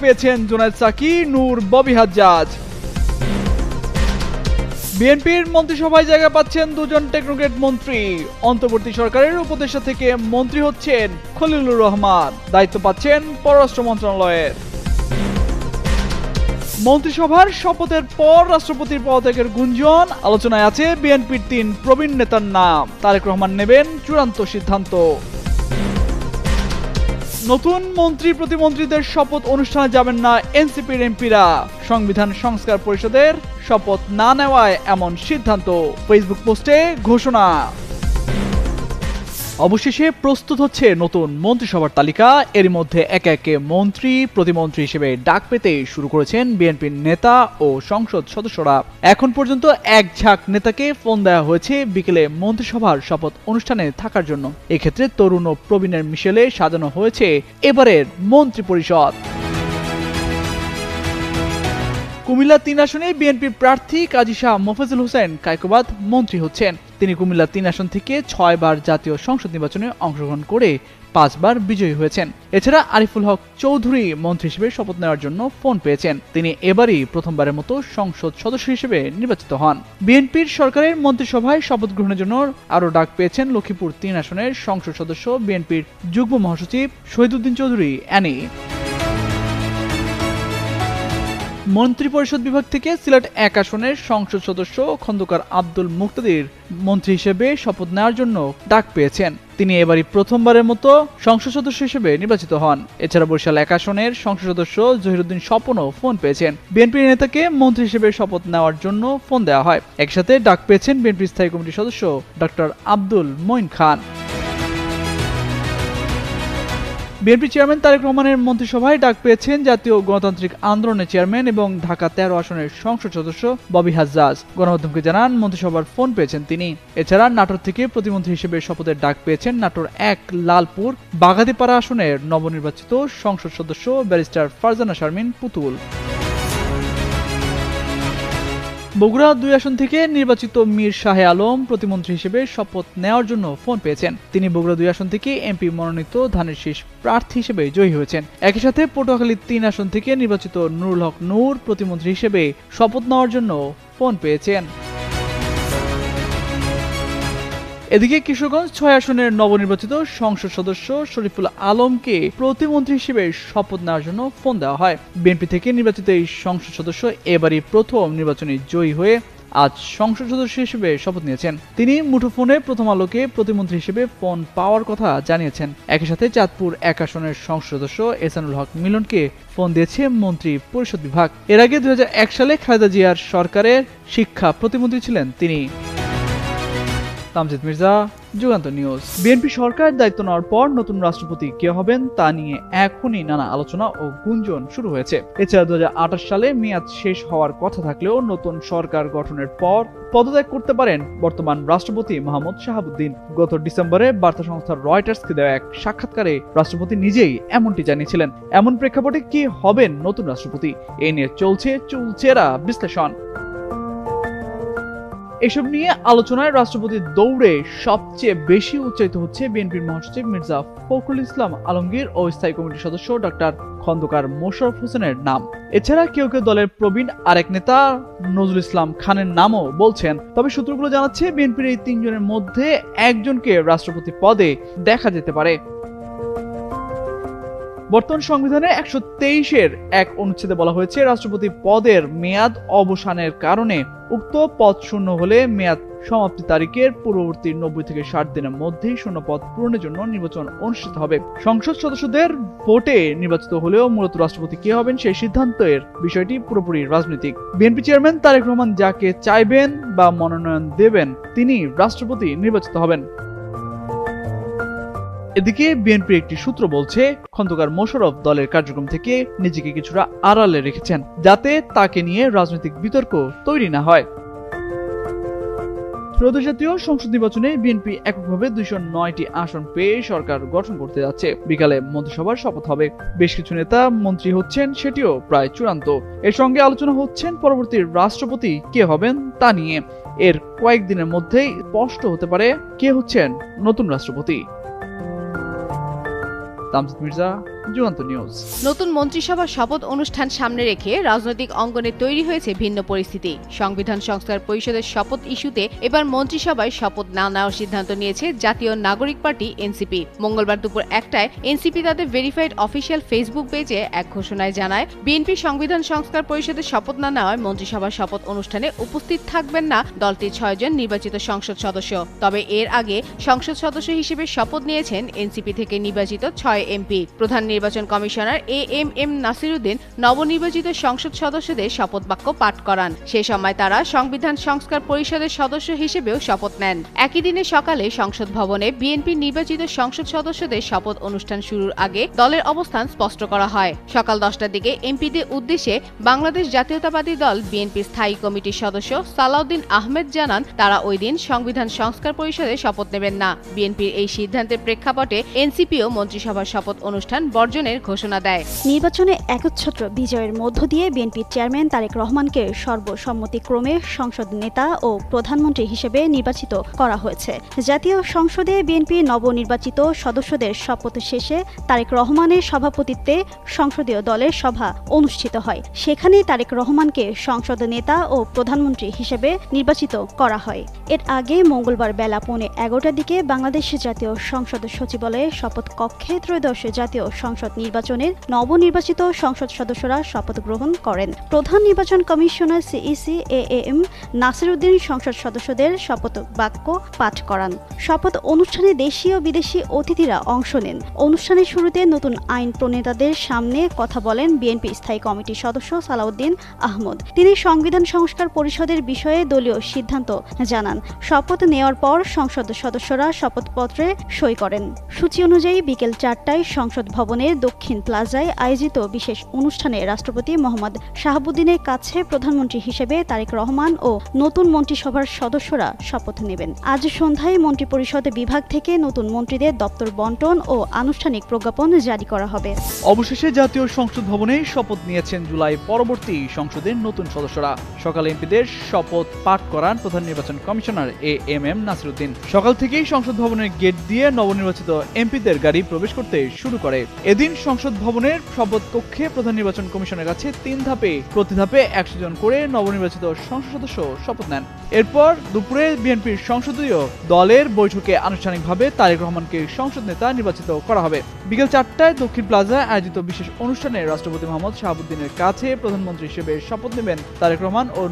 পেয়েছেন জুনায়েদ সাকি, নূর, ববি হাজ্জাজ। বিএনপির মন্ত্রিসভায় জায়গা পাচ্ছেন দুজন টেকনোক্র্যাট মন্ত্রী। অন্তর্বর্তী সরকারের উপদেষ্টা থেকে মন্ত্রী হচ্ছেন খলিলুর রহমান, দায়িত্ব পাচ্ছেন পররাষ্ট্র মন্ত্রণালয়ের। মন্ত্রিসভার শপথের পর রাষ্ট্রপতির পদত্যাগের গুঞ্জন, আলোচনায় আছে বিএনপির 3 প্রবীণ নেতার নাম। তারেক রহমান নেবেন চূড়ান্ত সিদ্ধান্ত। নতুন মন্ত্রী প্রতিমন্ত্রীদের শপথ অনুষ্ঠানে যাবেন না এনসিপির এমপিরা। সংবিধান সংস্কার পরিষদের শপথ না নেওয়ায় এমন সিদ্ধান্ত, ফেসবুক পোস্টে ঘোষণা। অবশেষে প্রস্তুত হচ্ছে নতুন মন্ত্রিসভার তালিকা। এর মধ্যে একে একে মন্ত্রী প্রতিমন্ত্রী হিসেবে ডাক পেতে শুরু করেছেন বিএনপির নেতা ও সংসদ সদস্যরা। এখন পর্যন্ত এক ঝাঁক নেতাকে ফোন দেওয়া হয়েছে বিকেলে মন্ত্রিসভার শপথ অনুষ্ঠানে থাকার জন্য। এক্ষেত্রে তরুণ ও প্রবীণের মিশেলে সাজানো হয়েছে এবারের মন্ত্রী পরিষদ। কুমিল্লা 3 আসনে বিএনপির প্রার্থী কাজী শাহ মোফাজ্জল হোসেন কায়কোবাদ মন্ত্রী হচ্ছেন। তিনি কুমিল্লা 3 আসন থেকে 6 বার জাতীয় সংসদ নির্বাচনে অংশগ্রহণ করে 5 বার বিজয়ী হয়েছেন। এছাড়া আরিফুল হক চৌধুরী মন্ত্রী হিসেবে শপথ নেওয়ার জন্য ফোন পেয়েছেন। তিনি এবারই প্রথমবারের মতো সংসদ সদস্য হিসেবে নির্বাচিত হন। বিএনপির সরকারের মন্ত্রিসভায় শপথ গ্রহণের জন্য আরও ডাক পেয়েছেন লক্ষ্মীপুর 3 আসনের সংসদ সদস্য বিএনপির যুগ্ম মহাসচিব শহীদুদ্দিন চৌধুরী অ্যানি। মন্ত্রিপরিষদ বিভাগ থেকে সিলেট 1 আসনের সংসদ সদস্য খন্দকার আব্দুল মুক্তাদির মন্ত্রী হিসেবে শপথ নেওয়ার জন্য ডাক পেয়েছেন। তিনি এবারই প্রথমবারের মতো সংসদ সদস্য হিসেবে নির্বাচিত হন। এছাড়া বরিশাল 1 আসনের সংসদ সদস্য জহিরুদ্দিন স্বপনও ফোন পেয়েছেন। বিএনপির নেতাকে মন্ত্রী হিসেবে শপথ নেওয়ার জন্য ফোন দেওয়া হয়। একসাথে ডাক পেয়েছেন বিএনপির স্থায়ী কমিটির সদস্য ডক্টর আব্দুল মঈন খান। বিএনপি চেয়ারম্যান তারেক রহমানের মন্ত্রিসভায় ডাক পেয়েছেন জাতীয় গণতান্ত্রিক আন্দোলনের চেয়ারম্যান এবং ঢাকা 13 আসনের সংসদ সদস্য ববি হাজ্জাজ। গণমাধ্যমকে জানান মন্ত্রিসভার ফোন পেয়েছেন তিনি। এছাড়া নাটোর থেকে প্রতিমন্ত্রী হিসেবে শপথের ডাক পেয়েছেন নাটোর 1 লালপুর বাগাতিপাড়া আসনের নবনির্বাচিত সংসদ সদস্য ব্যারিস্টার ফারজানা শারমিন পুতুল। বগুড়া 2 আসন থেকে নির্বাচিত মীর শাহে আলম প্রতিমন্ত্রী হিসেবে শপথ নেওয়ার জন্য ফোন পেয়েছেন। তিনি বগুড়া 2 আসন থেকে এমপি মনোনীত ধানের শীষ প্রার্থী হিসেবে জয়ী হয়েছেন। একই সাথে পটুয়াখালী 3 আসন থেকে নির্বাচিত নুরুল হক নূর প্রতিমন্ত্রী হিসেবে শপথ নেওয়ার জন্য ফোন পেয়েছেন। এদিকে কিশোরগঞ্জ 6 আসনের নবনির্বাচিত সংসদ সদস্য শরীফুল আলমকে প্রতিমন্ত্রী হিসেবে শপথ নেওয়ার জন্য ফোন দেওয়া হয়। বিএনপি থেকে নির্বাচিত এই সংসদ সদস্য এবারই প্রথম নির্বাচনে জয়ী হয়ে আজ সংসদ সদস্য হিসেবে শপথ নিয়েছেন। তিনি মুঠোফোনে প্রথম আলোকে প্রতিমন্ত্রী হিসেবে ফোন পাওয়ার কথা জানিয়েছেন। একই সাথে চাঁদপুর 1 আসনের সংসদ সদস্য এহসানুল হক মিলনকে ফোন দিয়েছে মন্ত্রী পরিষদ বিভাগ। এর আগে 2001 সালে খালেদা জিয়ার সরকারের শিক্ষা প্রতিমন্ত্রী ছিলেন তিনি। তামজিদ মির্জা, যুগান্তর নিউজ। বিএনপি সরকার দায়িত্ব নেওয়ার পর নতুন রাষ্ট্রপতি কে হবেন তা নিয়ে এখনই নানা আলোচনা ও গুঞ্জন শুরু হয়েছে। এছাড়া 2028 সালে মেয়াদ শেষ হওয়ার কথা থাকলেও নতুন সরকার গঠনের পর পদত্যাগ করতে পারেন বর্তমান রাষ্ট্রপতি মোহাম্মদ শাহাবুদ্দিন। গত ডিসেম্বরে বার্তা সংস্থা রয়টার্সকে দেওয়া এক সাক্ষাৎকারে রাষ্ট্রপতি নিজেই এমনটি জানিয়েছিলেন। এমন প্রেক্ষাপটে কি হবেন নতুন রাষ্ট্রপতি, এ নিয়ে চলছে চুলচেরা বিশ্লেষণ। এসব নিয়ে আলোচনায় রাষ্ট্রপতির দৌড়ে সবচেয়ে বেশি উচ্চারিত হচ্ছে বিএনপির মহাসচিব মির্জা ফখরুল ইসলাম আলমগীর ও স্থায়ী কমিটির সদস্য ডক্টর খন্দকার মোশাররফ হোসেনের নাম। এছাড়া কেউ কেউ দলের প্রবীণ আরেক নেতা নজরুল ইসলাম খানের নামও বলছেন। তবে সূত্রগুলো জানাচ্ছে বিএনপির এই 3 জনের মধ্যে একজনকে রাষ্ট্রপতি পদে দেখা যেতে পারে। বর্তমান সংবিধানের 123-এর 1 অনুচ্ছেদে বলা হয়েছে রাষ্ট্রপতি পদের মেয়াদ অবসানের কারণে উক্ত পদ শূন্য হলে মেয়াদ সমাপ্তি তারিখের পূর্ববর্তী 90 থেকে 60 দিনের মধ্যেই শূন্য পদ পূরণের জন্য নির্বাচন অনুষ্ঠিত হবে। সংসদ সদস্যদের ভোটে নির্বাচিত হলেও মূলত রাষ্ট্রপতি কে হবেন সেই সিদ্ধান্তের বিষয়টি পুরোপুরি রাজনৈতিক। বিএনপি চেয়ারম্যান তারেক রহমান যাকে চাইবেন বা মনোনয়ন দেবেন তিনি রাষ্ট্রপতি নির্বাচিত হবেন। এদিকে বিএনপির একটি সূত্র বলছে খন্দকার মোশাররফ দলের কার্যক্রম থেকে নিজেকে কিছুটা আড়ালে রেখেছেন যাতে তাকে নিয়ে রাজনৈতিক বিতর্ক তৈরি না হয়। ত্রয়োদশ জাতীয় সংসদ নির্বাচনে বিএনপি এককভাবে 209টি আসন পেয়ে সরকার গঠন করতে যাচ্ছে। বিকালে মন্ত্রিসভার শপথ হবে। বেশ কিছু নেতা মন্ত্রী হচ্ছেন, সেটিও প্রায় চূড়ান্ত। এর সঙ্গে আলোচনা হচ্ছেন পরবর্তী রাষ্ট্রপতি কে হবেন তা নিয়ে। এর কয়েকদিনের মধ্যেই স্পষ্ট হতে পারে কে হচ্ছেন নতুন রাষ্ট্রপতি। তামজিদ মির্জা, যুগান্ত নিউজ। নতুন মন্ত্রিসভার শপথ অনুষ্ঠান সামনে রেখে রাজনৈতিক অঙ্গনে তৈরি হয়েছে ভিন্ন পরিস্থিতি। সংবিধান সংস্কার পরিষদের শপথ ইস্যুতে এবার মন্ত্রিসভায় শপথ না নেওয়ার সিদ্ধান্ত নিয়েছে জাতীয় নাগরিক পার্টি এনসিপি। মঙ্গলবার দুপুর 1টায় এনসিপি তাদের ভেরিফাইড অফিসিয়াল ফেসবুক পেজে এক ঘোষণায় জানায়, বিএনপি সংবিধান সংস্কার পরিষদের শপথ না নেওয়ায় মন্ত্রিসভার শপথ অনুষ্ঠানে উপস্থিত থাকবেন না দলটির 6 জন নির্বাচিত সংসদ সদস্য। তবে এর আগে সংসদ সদস্য হিসেবে শপথ নিয়েছেন এনসিপি থেকে নির্বাচিত 6 এমপি। প্রধান নির্বাচন কমিশনার এএমএম নাসিরউদ্দিন নবনির্বাচিত সংসদ সদস্যদের শপথ বাক্য পাঠ করান। সে সময় তারা সংবিধান সংস্কার পরিষদের সদস্য হিসেবেও শপথ নেন। একই দিনে সকালে সংসদ ভবনে বিএনপি নির্বাচিত সংসদ সদস্যদের শপথ অনুষ্ঠান শুরুর আগে দলের অবস্থান স্পষ্ট করা হয়। সকাল 10টার দিকে এমপিদের উদ্দেশ্যে বাংলাদেশ জাতীয়তাবাদী দল বিএনপি স্থায়ী কমিটির সদস্য সালাউদ্দিন আহমেদ জানান, তারা ওই দিন সংবিধান সংস্কার পরিষদে শপথ নেবেন না। বিএনপির এই সিদ্ধান্তের প্রেক্ষাপটে এনসিপিও মন্ত্রিসভার শপথ অনুষ্ঠান বর্জনের ঘোষণা দেয়। নির্বাচনে একচ্ছত্র বিজয়ের মধ্য দিয়ে বিএনপির চেয়ারম্যান তারেক রহমানকে সর্বসম্মতিক্রমে সংসদ নেতা ও প্রধানমন্ত্রী হিসেবে নির্বাচিত করা হয়েছে। জাতীয় সংসদে বিএনপি নবনির্বাচিত সদস্যদের শপথ শেষে তারেক রহমানের সভাপতিত্বে সংসদীয় দলের সভা অনুষ্ঠিত হয়। সেখানে তারেক রহমানকে সংসদ নেতা ও প্রধানমন্ত্রী হিসেবে নির্বাচিত করা হয়। এর আগে মঙ্গলবার বেলা 11:15টার দিকে বাংলাদেশ জাতীয় সংসদ সচিবালয়ে শপথ কক্ষে ত্রয়োদশ জাতীয় সংসদ নির্বাচনের নবনির্বাচিত সংসদ সদস্যরা শপথ গ্রহণ করেন। প্রধান নির্বাচন কমিশনার সিইসি এএম নাসিরউদ্দিন সংসদ সদস্যদের শপথ বাক্য পাঠ করান। শপথ অনুষ্ঠানে দেশীয় বিদেশি অতিথিরা অংশ নেন। অনুষ্ঠানের শুরুতে নতুন আইন প্রণেতাদের সামনে কথা বলেন বিএনপি স্থায়ী কমিটির সদস্য সালাউদ্দিন আহমদ। তিনি সংবিধান সংস্কার পরিষদের বিষয়ে দলীয় সিদ্ধান্ত জানান। শপথ নেওয়ার পর সংসদ সদস্যরা শপথপত্রে সই করেন। সূচি অনুযায়ী বিকেল 4টায় সংসদ ভবনের দক্ষিণ প্লাজায় আয়োজিত বিশেষ অনুষ্ঠানে রাষ্ট্রপতি মোহাম্মদ শাহাবুদ্দিনের কাছে প্রধানমন্ত্রী হিসেবে তারেক রহমান ও নতুন মন্ত্রিসভার সদস্যরা শপথ নেবেন। আজ সন্ধ্যায় মন্ত্রিপরিষদ বিভাগ থেকে নতুন মন্ত্রীদের দপ্তর বন্টন ও আনুষ্ঠানিক প্রজ্ঞাপন জারি করা হবে। অবশেষে জাতীয় সংসদ ভবনে শপথ নিয়েছেন জুলাই পরবর্তী সংসদের নতুন সদস্যরা। সকালে এমপিদের শপথ পাঠ করান প্রধান নির্বাচন কমিশনার এএমএম নাসিরউদ্দিন। সকাল থেকেই সংসদ ভবনের গেট দিয়ে নবনির্বাচিত এমপিদের গাড়ি প্রবেশ করতে শুরু করে। এদিন সংসদ ভবনের শপথ কক্ষে প্রধান নির্বাচন কমিশনের কাছে 3 ধাপে প্রতি ধাপে 100 জন করে নবনির্বাচিত সংসদ সদস্য শপথ নেন। এরপর দুপুরে বিএনপির সংসদীয় দলের বৈঠকে আনুষ্ঠানিকভাবে তারেক রহমানকে সংসদ নেতা নির্বাচিত করা হবে। বিকেল 4টায় দক্ষিণ প্লাজায় আয়োজিত বিশেষ অনুষ্ঠানে রাষ্ট্রপতি মোহাম্মদ শাহাবুদ্দিনের কাছে প্রধানমন্ত্রী হিসেবে শপথ নেবেন তারেক রহমান ও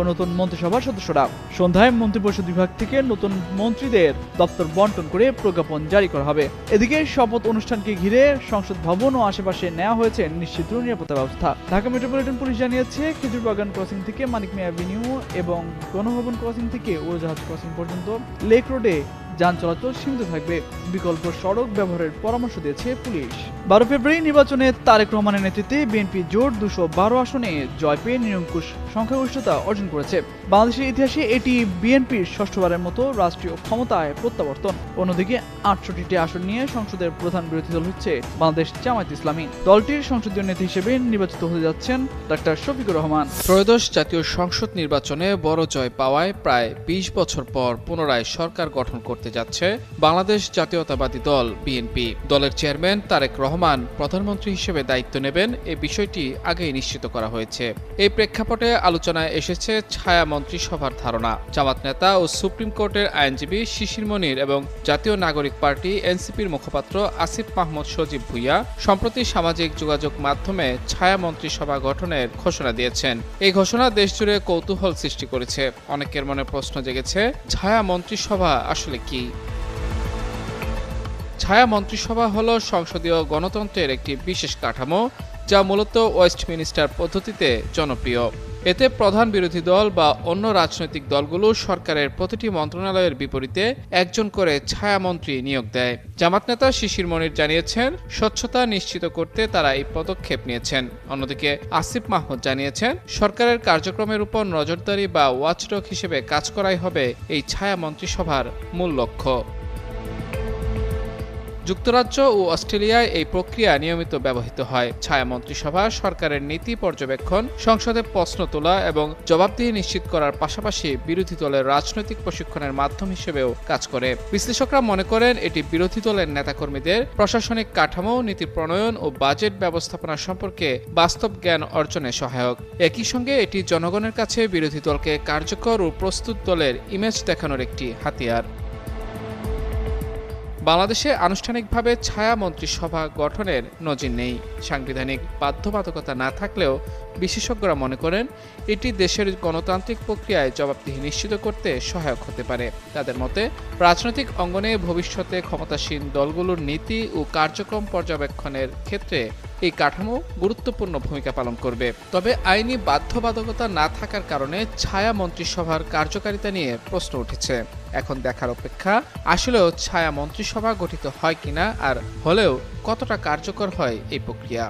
নতুন মন্ত্রিসভার সদস্যরা। সন্ধ্যায় মন্ত্রিপরিষদ বিভাগ থেকে নতুন মন্ত্রীদের দপ্তর বন্টন করে প্রজ্ঞাপন জারি করা হবে। এদিকে শপথ অনুষ্ঠানকে ঘিরে সংসদ ভবন ও আশেপাশে নেওয়া হয়েছে নিশ্চিত নিরাপত্তা ব্যবস্থা। ঢাকা মেট্রোপলিটন পুলিশ জানিয়েছে, খেজুরবাগান ক্রসিং থেকে মানিক মিয়া অ্যাভিনিউ এবং গণভবন ক্রসিং থেকে উড়োজাহাজ ক্রসিং পর্যন্ত লেক রোডে যান চলাচল সীমিত থাকবে। বিকল্প সড়ক ব্যবহারের পরামর্শ দিয়েছে পুলিশ। 12 ফেব্রুয়ারি নির্বাচনে তারেক রহমানের নেতৃত্বে বিএনপি জোট 212 আসনে জয় পেয়ে নিরঙ্কুশ সংখ্যাগরিষ্ঠতা অর্জন করেছে। বাংলাদেশের ইতিহাসে এটি বিএনপির ষষ্ঠবারের মতো রাষ্ট্রীয় ক্ষমতায় প্রত্যাবর্তন। অন্যদিকে 68টি আসন নিয়ে সংসদের প্রধান বিরোধী দল হচ্ছে বাংলাদেশ জামায়াত ইসলামী। দলটির সংসদীয় নেতা হিসেবে নির্বাচিত হতে যাচ্ছেন ডক্টর শফিকুর রহমান। ত্রয়োদশ জাতীয় সংসদ নির্বাচনে বড় জয় পাওয়ায় প্রায় 20 বছর পর পুনরায় সরকার গঠন করতে যাচ্ছে বাংলাদেশ জাতীয়তাবাদী দল বিএনপি। দলের চেয়ারম্যান তারেক রহমান প্রধানমন্ত্রী হিসেবে দায়িত্ব নেবেন, এই বিষয়টি আগেই নিশ্চিত করা হয়েছে। এই প্রেক্ষাপটে আলোচনায় এসেছে ছায়া মন্ত্রিসভার ধারণা। জামাত নেতা ও সুপ্রিম কোর্টের আইনজীবী শিশির মনির এবং জাতীয় নাগরিক পার্টি এনসিপির মুখপাত্র আসিফ মাহমুদ সজীব ভুইয়া সম্প্রতি সামাজিক যোগাযোগ মাধ্যমে ছায়া মন্ত্রিসভা গঠনের ঘোষণা দিয়েছেন। এই ঘোষণা দেশজুড়ে কৌতূহল সৃষ্টি করেছে। অনেকের মনে প্রশ্ন জেগেছে, ছায়া মন্ত্রিসভা আসলে কি? ছায়া মন্ত্রিসভা হল সংসদীয় গণতন্ত্রের একটি বিশেষ কাঠামো, যা মূলত ওয়েস্টমিনিস্টার পদ্ধতিতে জনপ্রিয়। এতে প্রধান বিরোধী দল বা অন্য রাজনৈতিক দলগুলো সরকারের প্রতিটি মন্ত্রণালয়ের বিপরীতে একজন করে ছায়ামন্ত্রী নিয়োগ দেয়। জামাত নেতা শিশির মনির জানিয়েছেন, স্বচ্ছতা নিশ্চিত করতে তারা এই পদক্ষেপ নিয়েছেন। অন্যদিকে আসিফ মাহমুদ জানিয়েছেন, সরকারের কার্যক্রমের উপর নজরদারি বা ওয়াচডগ হিসেবে কাজ করাই হবে এই ছায়া মন্ত্রিসভার মূল লক্ষ্য। যুক্তরাজ্য ও অস্ট্রেলিয়ায় এই প্রক্রিয়া নিয়মিত ব্যবহৃত হয়। ছায়া মন্ত্রিসভা সরকারের নীতি পর্যবেক্ষণ, সংসদে প্রশ্ন তোলা এবং জবাবদিহি নিশ্চিত করার পাশাপাশি বিরোধী দলের রাজনৈতিক প্রশিক্ষণের মাধ্যম হিসেবেও কাজ করে। বিশ্লেষকরা মনে করেন এটি বিরোধী দলের নেতাকর্মীদের প্রশাসনিক কাঠামো, নীতি প্রণয়ন ও বাজেট ব্যবস্থাপনা সম্পর্কে বাস্তব জ্ঞান অর্জনে সহায়ক। একই সঙ্গে এটি জনগণের কাছে বিরোধী দলকে কার্যকর ও প্রস্তুত দলের ইমেজ দেখানোর একটি হাতিয়ার। বাংলাদেশে আনুষ্ঠানিকভাবে ছায়া মন্ত্রিসভা গঠনের নজির নেই। সাংবিধানিক বাধ্যবাধকতা না থাকলেও বিশেষজ্ঞরা মনে করেন এটি দেশের গণতান্ত্রিক প্রক্রিয়ায় জবাবদিহি নিশ্চিত করতে সহায়ক হতে পারে। তাদের মতে রাজনৈতিক অঙ্গনে ভবিষ্যতে ক্ষমতাসীন দলগুলোর নীতি ও কার্যক্রম পর্যবেক্ষণের ক্ষেত্রে এই কাঠামো গুরুত্বপূর্ণ ভূমিকা পালন করবে। তবে আইনি বাধ্যবাধকতা না থাকার কারণে ছায়া মন্ত্রিসভার কার্যকারিতা নিয়ে প্রশ্ন উঠেছে। এখন দেখার অপেক্ষা আসলেও ছায়া মন্ত্রিসভা গঠিত হয় কিনা, আর হলেও কতটা কার্যকর হয় এই প্রক্রিয়া।